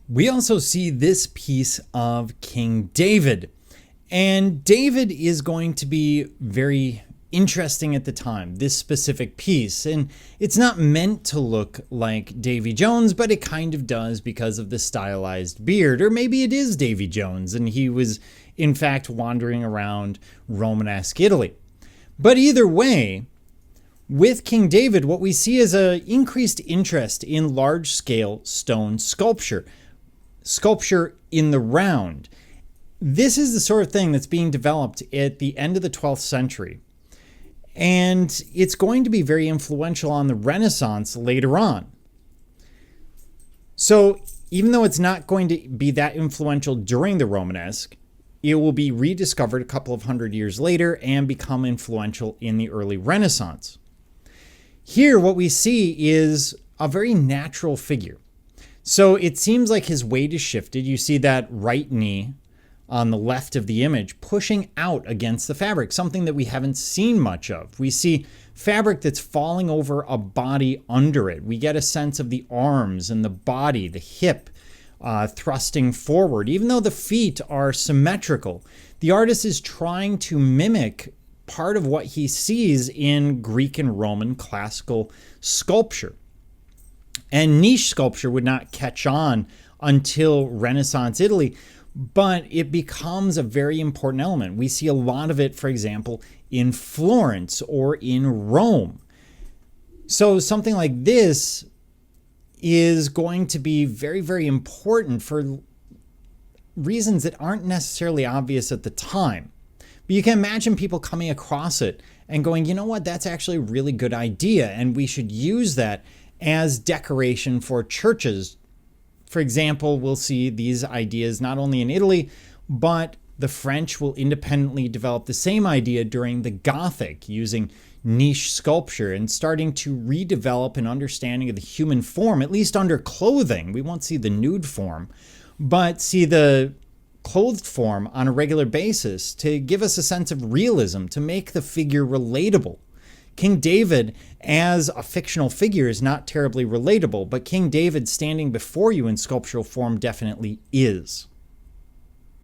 We also see this piece of King David. And David is going to be very interesting at the time, this specific piece. And it's not meant to look like Davy Jones, but it kind of does because of the stylized beard. Or maybe it is Davy Jones and he was in fact wandering around Romanesque Italy. But either way, with King David, what we see is an increased interest in large-scale stone sculpture in the round. This is the sort of thing that's being developed at the end of the 12th century. And it's going to be very influential on the Renaissance later on. So even though it's not going to be that influential during the Romanesque, it will be rediscovered a couple of hundred years later and become influential in the early Renaissance. Here, what we see is a very natural figure. So it seems like his weight is shifted. You see that right knee on the left of the image pushing out against the fabric, something that we haven't seen much of. We see fabric that's falling over a body under it. We get a sense of the arms and the body, the hip thrusting forward. Even though the feet are symmetrical, the artist is trying to mimic part of what he sees in Greek and Roman classical sculpture. And niche sculpture would not catch on until Renaissance Italy, but it becomes a very important element. We see a lot of it, for example, in Florence or in Rome. So something like this is going to be very, very important for reasons that aren't necessarily obvious at the time. But you can imagine people coming across it and going, you know what, that's actually a really good idea, and we should use that as decoration for churches. For example, we'll see these ideas not only in Italy, but the French will independently develop the same idea during the Gothic, using niche sculpture and starting to redevelop an understanding of the human form, at least under clothing. We won't see the nude form, but see the clothed form on a regular basis to give us a sense of realism, to make the figure relatable. King David as a fictional figure is not terribly relatable, but King David standing before you in sculptural form definitely is.